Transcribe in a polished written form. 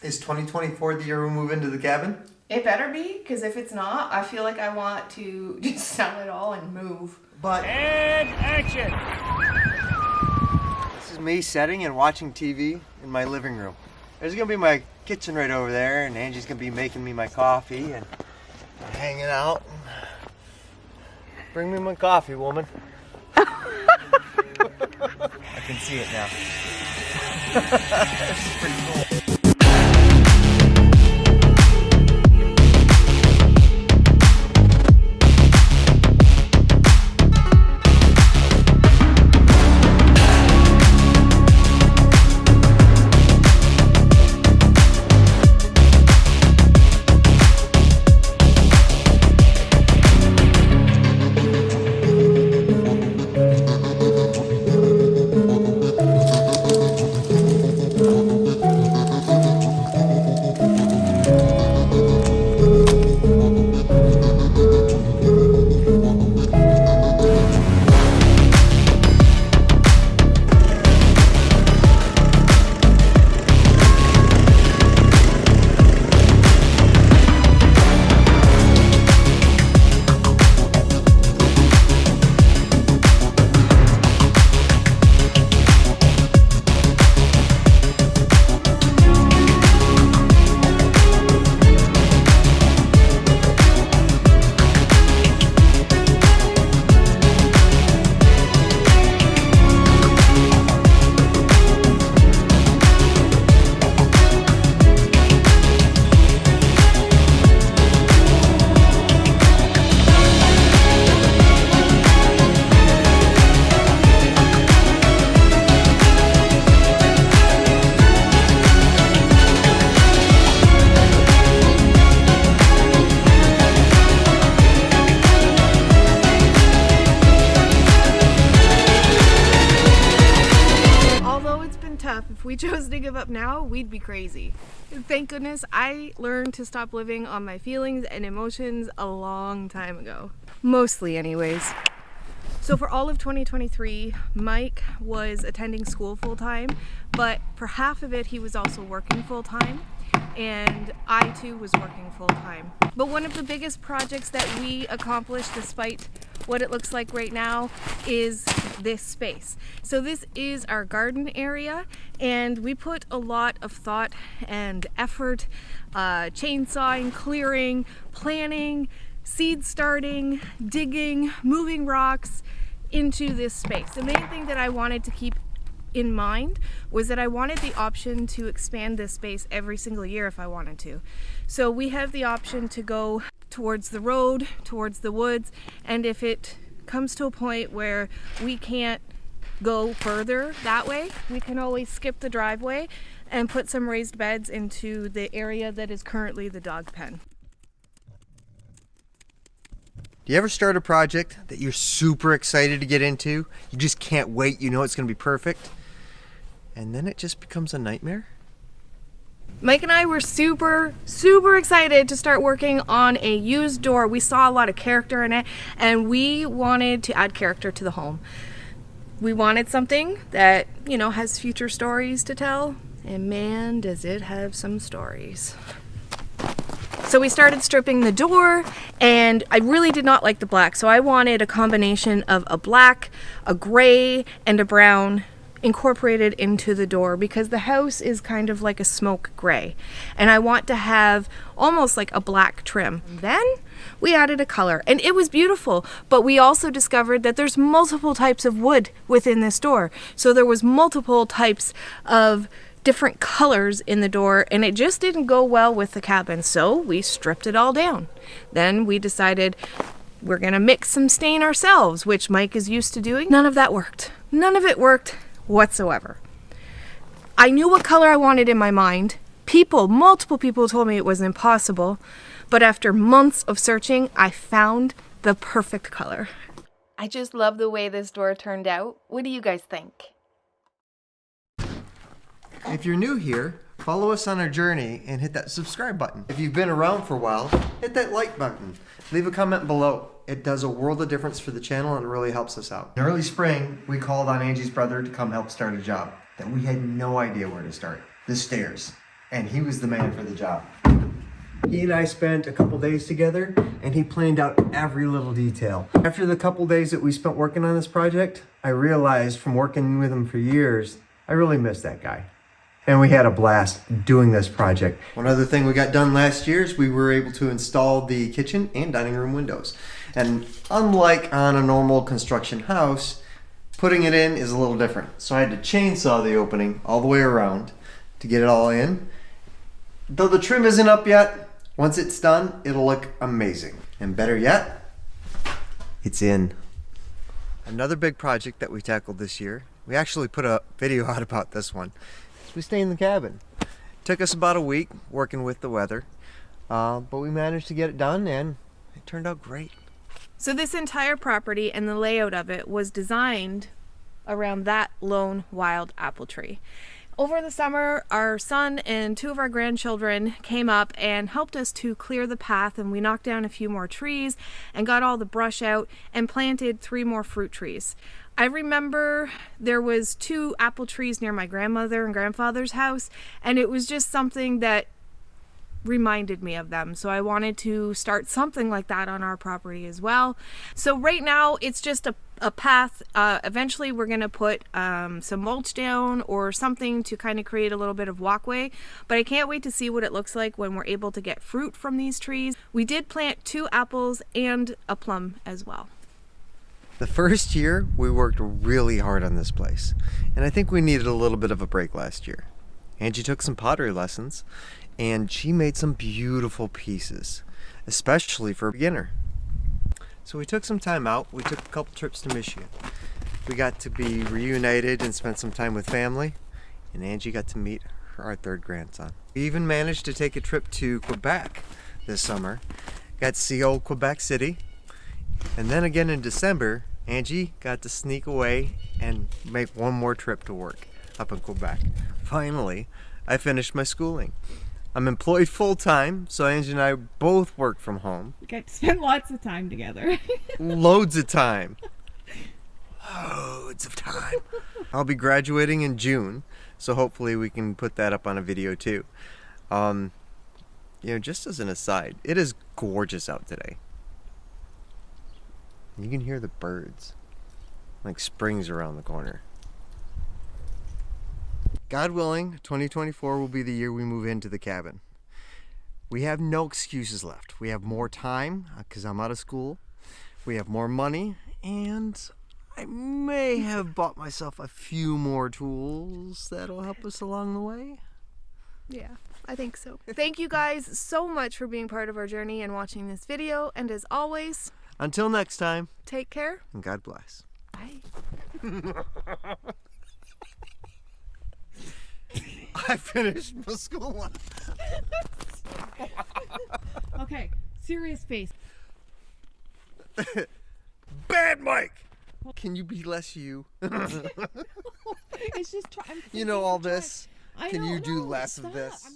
Is 2024 the year we move into the cabin? It better be, because if it's not, I feel like I want to just sell it all and move. But And action! this is me setting and watching TV in my living room. There's gonna be my kitchen right over there, and Angie's gonna be making me my coffee and hanging out. Bring me my coffee, woman. I can see it now. This is pretty cool. If we chose to give up now, we'd be crazy. Thank goodness I learned to stop living on my feelings and emotions a long time ago. Mostly anyways. So for all of 2023, Mike was attending school full-time, but for half of it he was also working full-time, and I too was working full-time. But one of the biggest projects that we accomplished, despite what it looks like right now, is this space. So this is our garden area, and we put a lot of thought and effort, chainsawing, clearing, planning, seed starting, digging, moving rocks into this space. The main thing that I wanted to keep in mind was that I wanted the option to expand this space every single year if I wanted to. So we have the option to go towards the road, towards the woods, and if it comes to a point where we can't go further that way, we can always skip the driveway and put some raised beds into the area that is currently the dog pen. Do you ever start a project that you're super excited to get into? You just can't wait, you know it's gonna be perfect, and then it just becomes a nightmare? Mike and I were super excited to start working on a used door. We saw a lot of character in it, and we wanted to add character to the home. We wanted something that, you know, has future stories to tell, and man, does it have some stories. So we started stripping the door, and I really did not like the black, so I wanted a combination of a black, a gray, and a brown incorporated into the door, because the house is kind of like a smoke gray, and I want to have almost like a black trim. Then we added a color, and it was beautiful, but we also discovered that there's multiple types of wood within this door. So there was multiple types of different colors in the door, and it just didn't go well with the cabin, so we stripped it all down. Then we decided we're gonna mix some stain ourselves, which Mike is used to doing. None of that worked. None of it worked whatsoever. I knew what color I wanted in my mind. Multiple people told me it was impossible, but after months of searching, I found the perfect color. I just love the way this door turned out. What do you guys think? If you're new here, follow us on our journey and hit that subscribe button. If you've been around for a while, hit that like button. Leave a comment below. It does a world of difference for the channel and it really helps us out. In early spring, we called on Angie's brother to come help start a job that we had no idea where to start. The stairs. and he was the man for the job. He and I spent a couple days together, and he planned out every little detail. After the couple days that we spent working on this project, I realized from working with him for years, I really missed that guy. And we had a blast doing this project. One other thing we got done last year is we were able to install the kitchen and dining room windows. And unlike on a normal construction house, putting it in is a little different. So I had to chainsaw the opening all the way around to get it all in. Though the trim isn't up yet, once it's done, it'll look amazing. And better yet, it's in. Another big project that we tackled this year, we actually put a video out about this one. We stay in the cabin. It took us about a week working with the weather, but we managed to get it done and it turned out great. So this entire property and the layout of it was designed around that lone wild apple tree. Over the summer, our son and 2 of our grandchildren came up and helped us to clear the path, and we knocked down a few more trees and got all the brush out and planted 3 more fruit trees. I remember there was 2 apple trees near my grandmother and grandfather's house, and it was just something that reminded me of them. So I wanted to start something like that on our property as well. So right now it's just a path. Eventually we're going to put some mulch down or something to kind of create a little bit of walkway, but I can't wait to see what it looks like when we're able to get fruit from these trees. We did plant 2 apples and a plum as well. The first year we worked really hard on this place, and I think we needed a little bit of a break last year. Angie took some pottery lessons and she made some beautiful pieces, especially for a beginner. So we took some time out. We took a couple trips to Michigan. We got to be reunited and spent some time with family, and Angie got to meet our 3rd grandson. We even managed to take a trip to Quebec this summer. Got to see old Quebec City. And then again in December, Angie got to sneak away and make one more trip to work up in Quebec. Finally, I finished my schooling. I'm employed full-time, so Angie and I both work from home. We get to spend lots of time together. Loads of time. Loads of time. I'll be graduating in June, so hopefully we can put that up on a video too. Just as an aside, it is gorgeous out today. You can hear the birds, like spring's around the corner. God willing, 2024 will be the year we move into the cabin. We have no excuses left. We have more time because I'm out of school. We have more money, and I may have bought myself a few more tools that'll help us along the way. Yeah, I think so. Thank you guys so much for being part of our journey and watching this video. And as always, until next time, take care and God bless. Bye. I finished my school. Okay, serious face. Bad Mike! Can you be less you? It's just You know all this? I Can know, you do no, less of stop. this? I'm